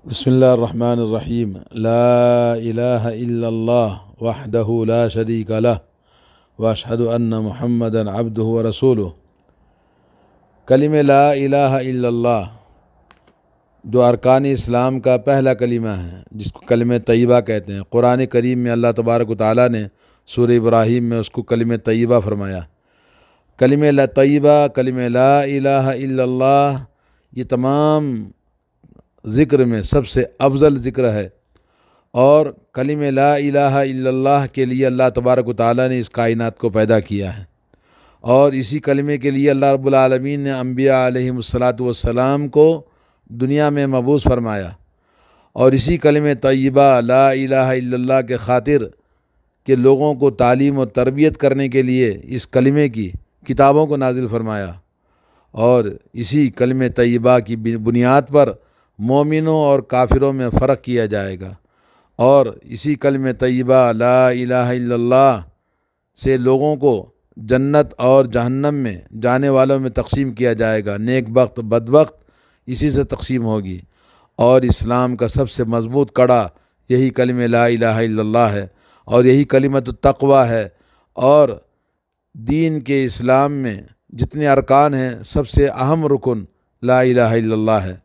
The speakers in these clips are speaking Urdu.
بسم اللہ الرحمن الرحیم لا الہ الا اللہ وحدہ لا شریک لہ واشہد ان محمدا عبدہ ورسولہ۔ کلمہ لا الہ الا اللہ جو ارکان اسلام کا پہلا کلمہ ہے، جس کو کلمہ طیبہ کہتے ہیں۔ قرآن کریم میں اللہ تبارک و تعالیٰ نے سورہ ابراہیم میں اس کو کلمہ طیبہ فرمایا۔ کلمہ لا طیبہ، کلمہ لا الہ الا اللہ، یہ تمام ذکر میں سب سے افضل ذکر ہے، اور کلمہ لا الہ الا اللہ کے لیے اللہ تبارک و تعالیٰ نے اس کائنات کو پیدا کیا ہے، اور اسی کلمے کے لیے اللہ رب العالمین نے انبیاء علیہم الصلاۃ والسلام کو دنیا میں مبعوث فرمایا، اور اسی کلمہ طیبہ لا الہ الا اللہ کے خاطر کہ لوگوں کو تعلیم و تربیت کرنے کے لیے اس کلمے کی کتابوں کو نازل فرمایا، اور اسی کلمہ طیبہ کی بنیاد پر مومنوں اور کافروں میں فرق کیا جائے گا، اور اسی کلمہ طیبہ لا الہ الا اللہ سے لوگوں کو جنت اور جہنم میں جانے والوں میں تقسیم کیا جائے گا۔ نیک بخت بدبخت اسی سے تقسیم ہوگی، اور اسلام کا سب سے مضبوط کڑا یہی کلمہ لا الہ الا اللہ ہے، اور یہی کلمۃ التقویٰ ہے، اور دین کے اسلام میں جتنے ارکان ہیں سب سے اہم رکن لا الہ الا اللہ ہے،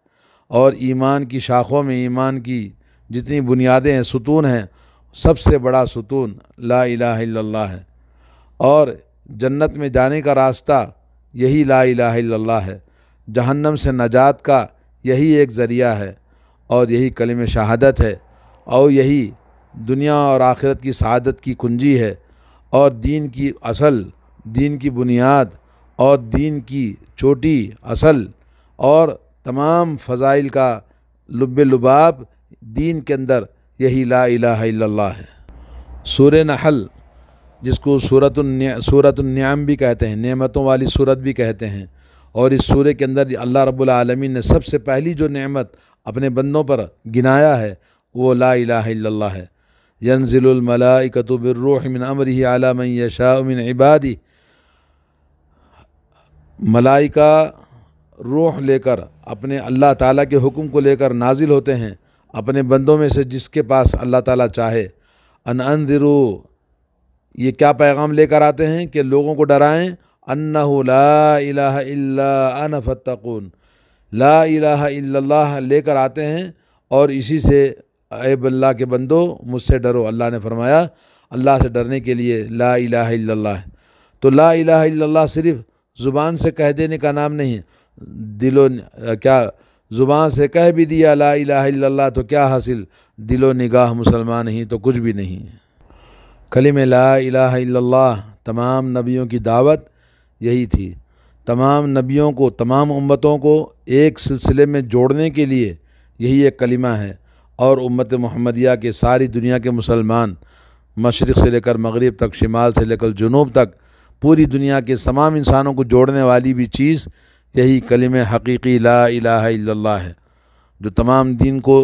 اور ایمان کی شاخوں میں ایمان کی جتنی بنیادیں ہیں، ستون ہیں، سب سے بڑا ستون لا الہ الا اللہ ہے، اور جنت میں جانے کا راستہ یہی لا الہ الا اللہ ہے، جہنم سے نجات کا یہی ایک ذریعہ ہے، اور یہی کلمہ شہادت ہے، اور یہی دنیا اور آخرت کی سعادت کی کنجی ہے، اور دین کی اصل، دین کی بنیاد، اور دین کی چوٹی اصل، اور تمام فضائل کا لب لباب دین کے اندر یہی لا الہ الا اللہ ہے۔ سورہ نحل، جس کو سورۃ النعم بھی کہتے ہیں، نعمتوں والی سورت بھی کہتے ہیں، اور اس سورہ کے اندر اللہ رب العالمین نے سب سے پہلی جو نعمت اپنے بندوں پر گنایا ہے وہ لا الہ الا اللہ ہے۔ ینزل الملائکۃ بالروح من امرہ علی من یشاء من عبادہ، ملائکہ روح لے کر اپنے اللہ تعالیٰ کے حکم کو لے کر نازل ہوتے ہیں اپنے بندوں میں سے جس کے پاس اللہ تعالیٰ چاہے۔ ان انذروا، یہ کیا پیغام لے کر آتے ہیں کہ لوگوں کو ڈرائیں، انہ لا الہ الا انا فاتقون، لا الہ الا اللہ لے کر آتے ہیں، اور اسی سے اے اللہ کے بندو مجھ سے ڈرو۔ اللہ نے فرمایا اللہ سے ڈرنے کے لیے لا الہ الا اللہ ہے۔ تو لا الہ الا اللہ صرف زبان سے کہہ دینے کا نام نہیں، کیا زبان سے کہہ بھی دیا لا الہ الا اللہ تو کیا حاصل، دل و نگاہ مسلمان نہیں تو کچھ بھی نہیں۔ کلمہ لا الہ الا اللہ تمام نبیوں کی دعوت یہی تھی، تمام نبیوں کو، تمام امتوں کو ایک سلسلے میں جوڑنے کے لیے یہی ایک کلمہ ہے، اور امت محمدیہ کے ساری دنیا کے مسلمان، مشرق سے لے کر مغرب تک، شمال سے لے کر جنوب تک، پوری دنیا کے تمام انسانوں کو جوڑنے والی بھی چیز یہی کلمہ حقیقی لا الہ الا اللہ ہے، جو تمام دین کو،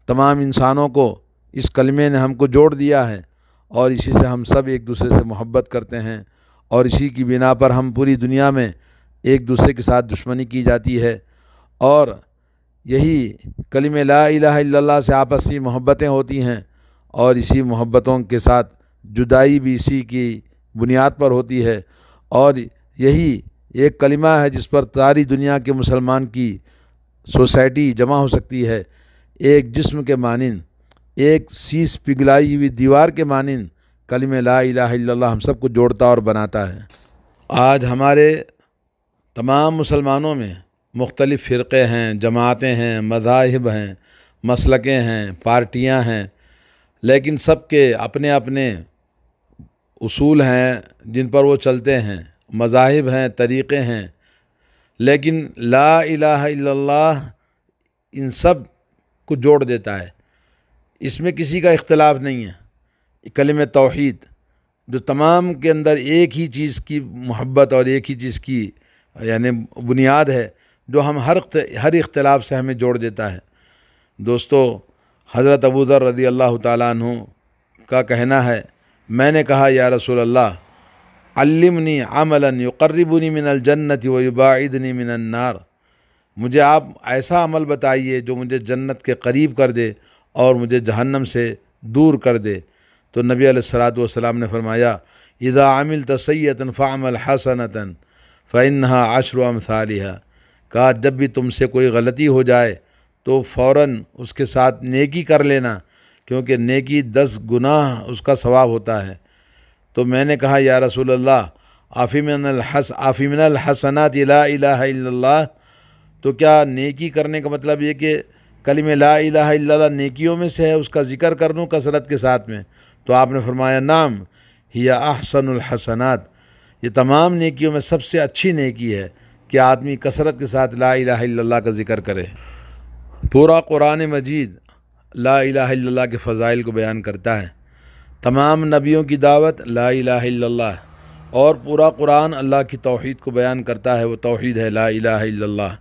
تمام انسانوں کو اس کلمے نے ہم کو جوڑ دیا ہے، اور اسی سے ہم سب ایک دوسرے سے محبت کرتے ہیں، اور اسی کی بنا پر ہم پوری دنیا میں ایک دوسرے کے ساتھ دشمنی کی جاتی ہے، اور یہی کلمہ لا الہ الا اللہ سے آپسی محبتیں ہوتی ہیں، اور اسی محبتوں کے ساتھ جدائی بھی اسی کی بنیاد پر ہوتی ہے، اور یہی ایک کلمہ ہے جس پر ساری دنیا کے مسلمان کی سوسائٹی جمع ہو سکتی ہے، ایک جسم کے مانند، ایک سیس پگھلائی ہوئی دیوار کے مانند کلمہ لا الہ الا اللہ ہم سب کو جوڑتا اور بناتا ہے۔ آج ہمارے تمام مسلمانوں میں مختلف فرقے ہیں، جماعتیں ہیں، مذاہب ہیں، مسلکیں ہیں، پارٹیاں ہیں، لیکن سب کے اپنے اپنے اصول ہیں جن پر وہ چلتے ہیں، مذاہب ہیں، طریقے ہیں، لیکن لا الہ الا اللہ ان سب کو جوڑ دیتا ہے، اس میں کسی کا اختلاف نہیں ہے۔ کلمہ توحید جو تمام کے اندر ایک ہی چیز کی محبت اور ایک ہی چیز کی یعنی بنیاد ہے، جو ہم ہر اختلاف سے ہمیں جوڑ دیتا ہے۔ دوستو، حضرت ابوذر رضی اللہ تعالیٰ عنہ کا کہنا ہے، میں نے کہا یا رسول اللہ علمنی عملا یقربنی من الجنت ویباعدنی من النار، مجھے آپ ایسا عمل بتائیے جو مجھے جنت کے قریب کر دے اور مجھے جہنم سے دور کر دے۔ تو نبی علیہ الصلوۃ والسلام نے فرمایا اذا عملت سیئۃ فاعمل حسنۃ فانھا عشر امثالھا، کہا جب بھی تم سے کوئی غلطی ہو جائے تو فوراً اس کے ساتھ نیکی کر لینا، کیونکہ نیکی 10 گناہ اس کا ثواب ہوتا ہے۔ تو میں نے کہا یا رسول اللہ آفی من الحسنات لا الہ الا اللہ، تو کیا نیکی کرنے کا مطلب یہ کہ کلمہ لا الہ الا اللہ نیکیوں میں سے ہے، اس کا ذکر کر لوں کثرت کے ساتھ میں؟ تو آپ نے فرمایا نعم ہی احسن الحسنات، یہ تمام نیکیوں میں سب سے اچھی نیکی ہے کہ آدمی کثرت کے ساتھ لا الہ الا اللہ کا ذکر کرے۔ پورا قرآن مجید لا الہ الا اللہ کے فضائل کو بیان کرتا ہے، تمام نبیوں کی دعوت لا الہ الا اللہ، اور پورا قرآن اللہ کی توحید کو بیان کرتا ہے، وہ توحید ہے لا الہ الا اللہ۔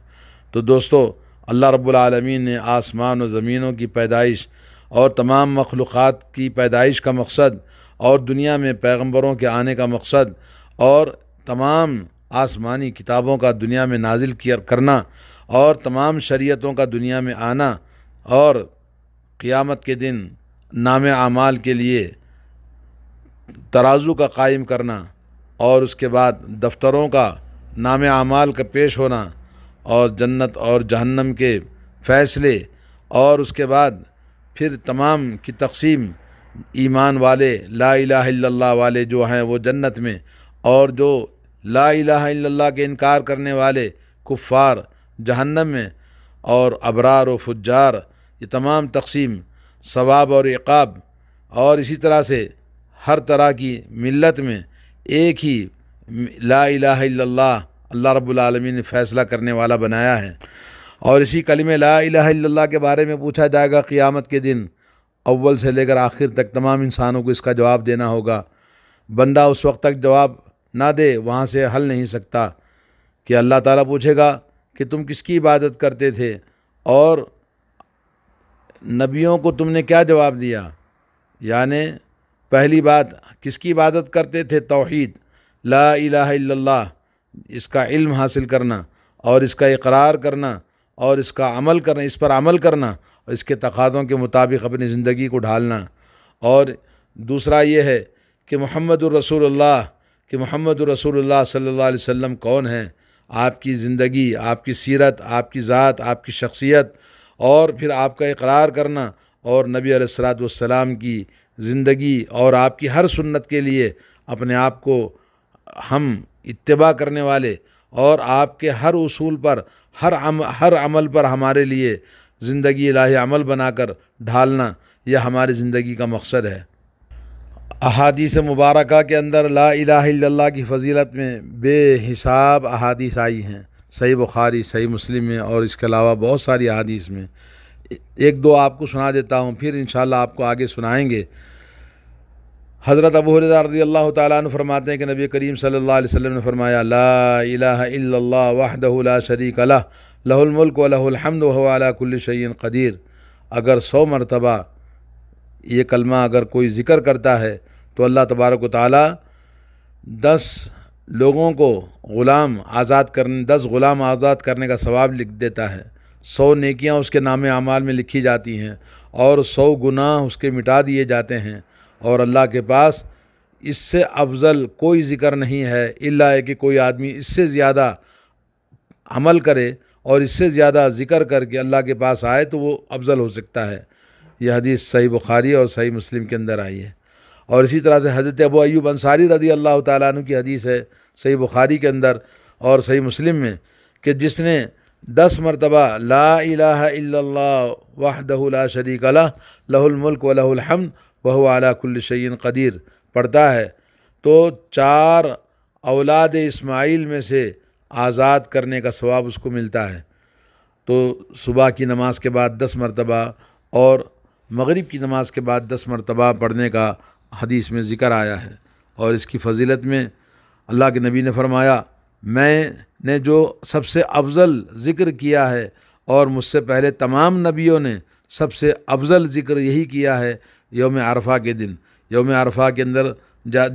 تو دوستو، اللہ رب العالمین نے آسمان و زمینوں کی پیدائش اور تمام مخلوقات کی پیدائش کا مقصد، اور دنیا میں پیغمبروں کے آنے کا مقصد، اور تمام آسمانی کتابوں کا دنیا میں نازل کرنا، اور تمام شریعتوں کا دنیا میں آنا، اور قیامت کے دن نام اعمال کے لیے ترازو کا قائم کرنا، اور اس کے بعد دفتروں کا نام اعمال کا پیش ہونا، اور جنت اور جہنم کے فیصلے، اور اس کے بعد پھر تمام کی تقسیم، ایمان والے لا الہ الا اللہ والے جو ہیں وہ جنت میں، اور جو لا الہ الا اللہ کے انکار کرنے والے کفار جہنم میں، اور ابرار و فجار، یہ تمام تقسیم، ثواب اور عقاب، اور اسی طرح سے ہر طرح کی ملت میں ایک ہی لا الہ الا اللہ اللہ رب العالمین نے فیصلہ کرنے والا بنایا ہے۔ اور اسی کلمہ لا الہ الا اللہ کے بارے میں پوچھا جائے گا قیامت کے دن، اول سے لے کر آخر تک تمام انسانوں کو اس کا جواب دینا ہوگا۔ بندہ اس وقت تک جواب نہ دے وہاں سے ہل نہیں سکتا کہ اللہ تعالیٰ پوچھے گا کہ تم کس کی عبادت کرتے تھے، اور نبیوں کو تم نے کیا جواب دیا؟ یعنی پہلی بات کس کی عبادت کرتے تھے؟ توحید لا الہ الا اللہ، اس کا علم حاصل کرنا، اور اس کا اقرار کرنا، اور اس کا عمل کرنا، اس پر عمل کرنا، اور اس کے تقاضوں کے مطابق اپنی زندگی کو ڈھالنا۔ اور دوسرا یہ ہے کہ محمد الرسول اللہ صلی اللہ علیہ وسلم کون ہیں، آپ کی زندگی، آپ کی سیرت، آپ کی ذات، آپ کی شخصیت، اور پھر آپ کا اقرار کرنا، اور نبی علیہ الصلوۃ والسلام کی زندگی اور آپ کی ہر سنت کے لیے اپنے آپ کو ہم اتباع کرنے والے، اور آپ کے ہر اصول پر، ہر عمل پر ہمارے لیے زندگی الہی عمل بنا کر ڈھالنا، یہ ہماری زندگی کا مقصد ہے۔ احادیث مبارکہ کے اندر لا الہ الا اللہ کی فضیلت میں بے حساب احادیث آئی ہیں، صحیح بخاری، صحیح مسلم میں، اور اس کے علاوہ بہت ساری احادیث میں۔ ایک دو آپ کو سنا دیتا ہوں، پھر انشاءاللہ آپ کو آگے سنائیں گے۔ حضرت ابو ہریرہ رضی اللہ تعالیٰ عنہ فرماتے ہیں کہ نبی کریم صلی اللہ علیہ وسلم نے فرمایا لا الہ الا اللہ وحدہ لا شریک لہ لہ الملک و لہ الحمد وہو علی کل شیء قدیر، اگر 100 مرتبہ یہ کلمہ اگر کوئی ذکر کرتا ہے تو اللہ تبارک و تعالیٰ 10 لوگوں کو غلام آزاد کرنے کا ثواب لکھ دیتا ہے، 100 نیکیاں اس کے نام اعمال میں لکھی جاتی ہیں، اور 100 گناہ اس کے مٹا دیے جاتے ہیں، اور اللہ کے پاس اس سے افضل کوئی ذکر نہیں ہے، الا ہے کہ کوئی آدمی اس سے زیادہ عمل کرے اور اس سے زیادہ ذکر کر کے اللہ کے پاس آئے تو وہ افضل ہو سکتا ہے۔ یہ حدیث صحیح بخاری اور صحیح مسلم کے اندر آئی ہے۔ اور اسی طرح سے حضرت ابو ایوب انصاری رضی اللہ تعالیٰ عنہ کی حدیث ہے صحیح بخاری کے اندر اور صحیح مسلم میں، کہ جس نے 10 مرتبہ لا الہ الا اللہ وحدہ لا شریک لہ لہ الملک و لہ الحمد وہو علی کل شیء قدیر پڑھتا ہے تو 4 اولاد اسماعیل میں سے آزاد کرنے کا ثواب اس کو ملتا ہے۔ تو صبح کی نماز کے بعد 10 مرتبہ اور مغرب کی نماز کے بعد 10 مرتبہ پڑھنے کا حدیث میں ذکر آیا ہے۔ اور اس کی فضیلت میں اللہ کے نبی نے فرمایا، میں نے جو سب سے افضل ذکر کیا ہے، اور مجھ سے پہلے تمام نبیوں نے سب سے افضل ذکر یہی کیا ہے یوم عرفہ کے دن۔ یوم عرفہ کے اندر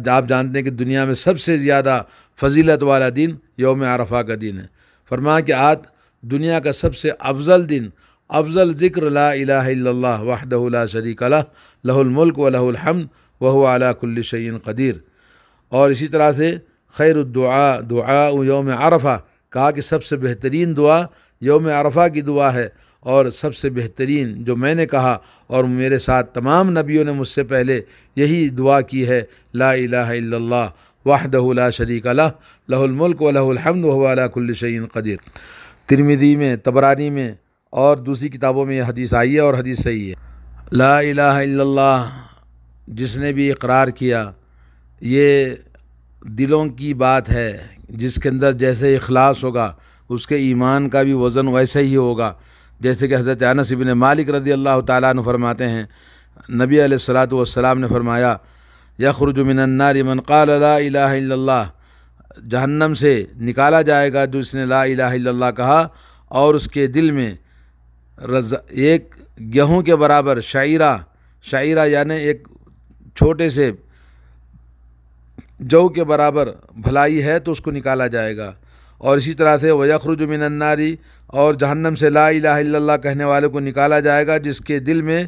آپ جانتے ہیں کہ دنیا میں سب سے زیادہ فضیلت والا دن یوم عرفہ کا دن ہے۔ فرمایا کہ آج دنیا کا سب سے افضل دن، افضل ذکر لا الہ الا اللہ وحدہ لا شریک لہ لہ الملک و لہ الحمد وہو علی کل شیء قدیر۔ اور اسی طرح سے خیر الدعاء دعاء یوم عرفہ، کہا کہ سب سے بہترین دعا یوم عرفہ کی دعا ہے، اور سب سے بہترین جو میں نے کہا اور میرے ساتھ تمام نبیوں نے مجھ سے پہلے یہی دعا کی ہے، لا الہ الا اللہ وحدہ لا شریک لہ لہ الملک و لہ الحمد وہو علی کل شیء قدیر۔ ترمذی میں، طبرانی میں اور دوسری کتابوں میں یہ حدیث آئی ہے اور حدیث صحیح ہے۔ لا الہ الا اللہ جس نے بھی اقرار کیا، یہ دلوں کی بات ہے، جس کے اندر جیسے اخلاص ہوگا اس کے ایمان کا بھی وزن ویسا ہی ہوگا، جیسے کہ حضرت انس بن مالک رضی اللہ تعالیٰ عنہ فرماتے ہیں، نبی علیہ الصلاۃ والسلام نے فرمایا، یخرج من النار من قال لا الہ الا اللہ، جہنم سے نکالا جائے گا جس نے لا الہ الا اللہ کہا اور اس کے دل میں ایک گیہوں کے برابر شعیرہ یعنی ایک چھوٹے سے جو کے برابر بھلائی ہے تو اس کو نکالا جائے گا۔ اور اسی طرح سے وَيَخْرُجُ مِنَ النَّارِ، اور جہنم سے لا الہ الا اللہ کہنے والے کو نکالا جائے گا جس کے دل میں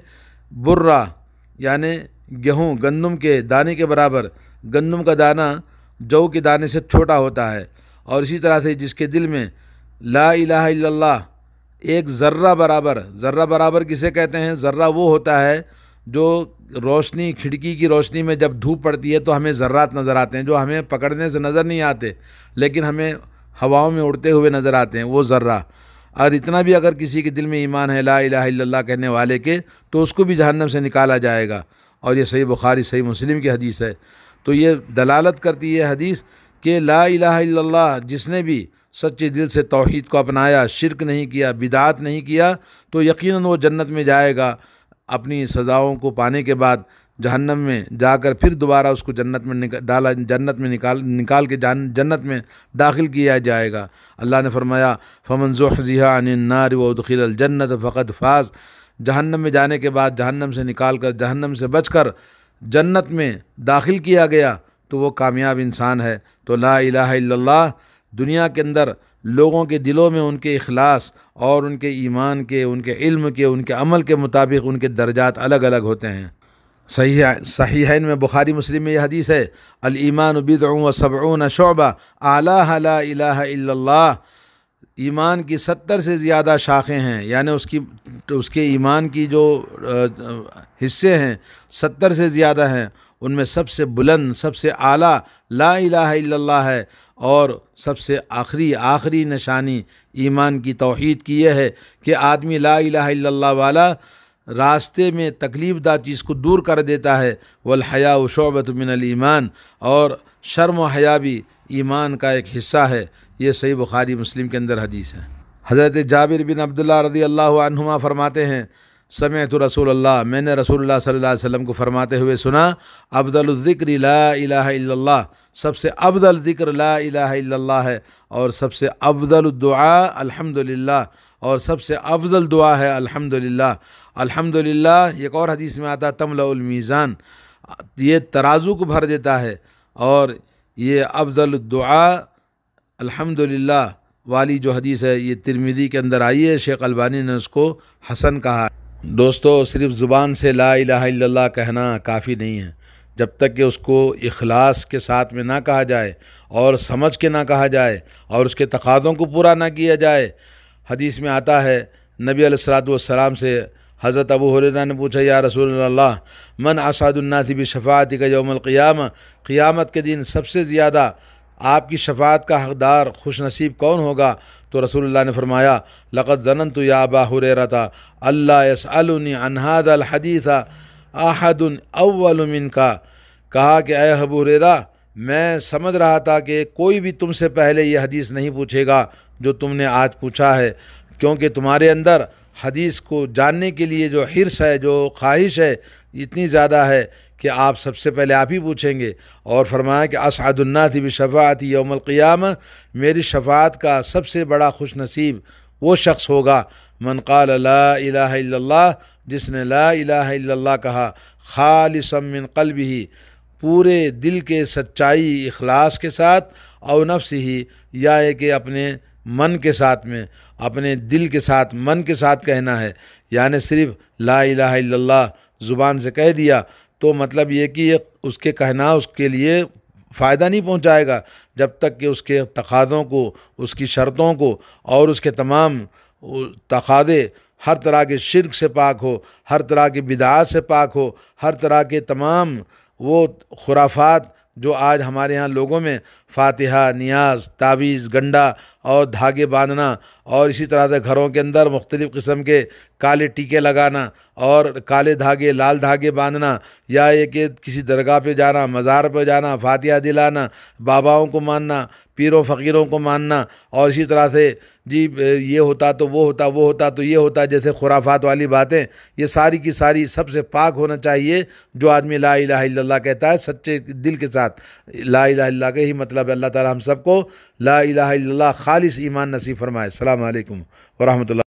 برہ یعنی گیہوں، گندم کے دانے کے برابر، گندم کا دانہ جو کے دانے سے چھوٹا ہوتا ہے، اور اسی طرح سے جس کے دل میں لا الہ الا اللہ ایک ذرہ برابر کسے کہتے ہیں؟ ذرہ وہ ہوتا ہے جو روشنی، کھڑکی کی روشنی میں جب دھوپ پڑتی ہے تو ہمیں ذرات نظر آتے ہیں جو ہمیں پکڑنے سے نظر نہیں آتے لیکن ہمیں ہواؤں میں اڑتے ہوئے نظر آتے ہیں، وہ ذرہ۔ اور اتنا بھی اگر کسی کے دل میں ایمان ہے لا الہ الا اللہ کہنے والے کے، تو اس کو بھی جہنم سے نکالا جائے گا، اور یہ صحیح بخاری صحیح مسلم کی حدیث ہے۔ تو یہ دلالت کرتی ہے حدیث کہ لا الہ الا اللہ جس نے بھی سچے دل سے توحید کو اپنایا، شرک نہیں کیا، بدعات نہیں کیا، تو یقیناً وہ جنت میں جائے گا۔ اپنی سزاؤں کو پانے کے بعد جہنم میں جا کر پھر دوبارہ اس کو جنت میں نکال کے جنت میں داخل کیا جائے گا۔ اللہ نے فرمایا فَمَنْ زُحْزِحَ عَنِ النَّارِ وَأُدْخِلَ الْجَنَّةَ فَقَدْ فَازَ، جہنم میں جانے کے بعد جہنم سے نکال کر، جہنم سے بچ کر جنت میں داخل کیا گیا تو وہ کامیاب انسان ہے۔ تو لا الہ الا اللہ دنیا کے اندر لوگوں کے دلوں میں ان کے اخلاص اور ان کے ایمان کے، ان کے علم کے، ان کے عمل کے مطابق ان کے درجات الگ الگ ہوتے ہیں۔ صحیحین میں، بخاری مسلم میں یہ حدیث ہے، الایمان بضع و سبعون شعبہ اعلیھا لا الہ الا اللہ، ایمان کی 70 سے زیادہ شاخیں ہیں، یعنی اس کے ایمان کی جو حصے ہیں 70 سے زیادہ ہیں، ان میں سب سے بلند، سب سے اعلیٰ لا الہ الا اللہ ہے، اور سب سے آخری نشانی ایمان کی، توحید کی یہ ہے کہ آدمی لا الہ الا اللہ والا راستے میں تکلیف دہ چیز کو دور کر دیتا ہے۔ والحیاء شعبۃ من الایمان، اور شرم و حیا بھی ایمان کا ایک حصہ ہے۔ یہ صحیح بخاری مسلم کے اندر حدیث ہے۔ حضرت جابر بن عبداللہ رضی اللہ عنہما فرماتے ہیں، سمعت رسول اللہ، میں نے رسول اللہ صلی اللہ علیہ وسلم کو فرماتے ہوئے سنا، افضل الذکر لا الہ الا اللہ، سب سے افضل ذکر لا الہ الا اللہ ہے، اور سب سے افضل الدعاء الحمدللہ، اور سب سے افضل دعا ہے الحمدللہ۔ الحمدللہ ایک اور حدیث میں آتا تملأ المیزان، یہ ترازو کو بھر دیتا ہے، اور یہ افضل الدعاء الحمدللہ والی جو حدیث ہے یہ ترمذی کے اندر آئی ہے، شیخ البانی نے اس کو حسن کہا۔ دوستو، صرف زبان سے لا الہ الا اللہ کہنا کافی نہیں ہے، جب تک کہ اس کو اخلاص کے ساتھ میں نہ کہا جائے اور سمجھ کے نہ کہا جائے اور اس کے تقاضوں کو پورا نہ کیا جائے۔ حدیث میں آتا ہے، نبی علیہ الصلاۃ والسلام سے حضرت ابو ہریرہ نے پوچھا، یا رسول اللہ من اسعد الناس بشفاعتک یوم القیامہ، قیامت کے دن سب سے زیادہ آپ کی شفاعت کا حقدار، خوش نصیب کون ہوگا؟ تو رسول اللہ نے فرمایا، لقد ظننت یا ابا ہریرہ اللہ یسألنی عن ھذا الحدیث احد اول منک، کہا کہ اے ابو ہریرہ، میں سمجھ رہا تھا کہ کوئی بھی تم سے پہلے یہ حدیث نہیں پوچھے گا جو تم نے آج پوچھا ہے، کیونکہ تمہارے اندر حدیث کو جاننے کے لیے جو حرص ہے، جو خواہش ہے، اتنی زیادہ ہے کہ آپ سب سے پہلے آپ ہی پوچھیں گے۔ اور فرمایا کہ اسعد الناس بشفاعتی یوم القیامہ، میری شفاعت کا سب سے بڑا خوش نصیب وہ شخص ہوگا من قال لا الہ الا اللہ، جس نے لا الہ الا اللہ کہا خالصا من قلبہ، پورے دل کے سچائی اخلاص کے ساتھ، او نفسہ، یا کہ اپنے من کے ساتھ میں، اپنے دل کے ساتھ من کے ساتھ کہنا ہے، یعنی صرف لا الہ الا اللہ زبان سے کہہ دیا تو مطلب یہ کہ اس کے کہنا اس کے لیے فائدہ نہیں پہنچائے گا جب تک کہ اس کے تقاضوں کو، اس کی شرطوں کو اور اس کے تمام تقاضے ہر طرح کے شرک سے پاک ہو، ہر طرح کی بدعات سے پاک ہو، ہر طرح کے تمام وہ خرافات جو آج ہمارے ہاں لوگوں میں فاتحہ، نیاز، تعویذ، گنڈا اور دھاگے باندھنا، اور اسی طرح سے گھروں کے اندر مختلف قسم کے کالے ٹیکے لگانا اور کالے دھاگے، لال دھاگے باندھنا، یا یہ کہ کسی درگاہ پہ جانا، مزار پہ جانا، فاتحہ دلانا، باباؤں کو ماننا، پیروں فقیروں کو ماننا، اور اسی طرح سے جی یہ ہوتا تو وہ ہوتا، وہ ہوتا تو یہ ہوتا، جیسے خرافات والی باتیں، یہ ساری کی ساری سب سے پاک ہونا چاہیے۔ جو آدمی لا الہ الا اللہ کہتا ہے سچے دل کے ساتھ، لا الہ الا اللہ کا ہی مطلب ہے۔ اللہ تعالی ہم سب کو لا الہ الا اللہ خالص ایمان نصیب فرمائے۔ السلام علیکم ورحمۃ اللہ۔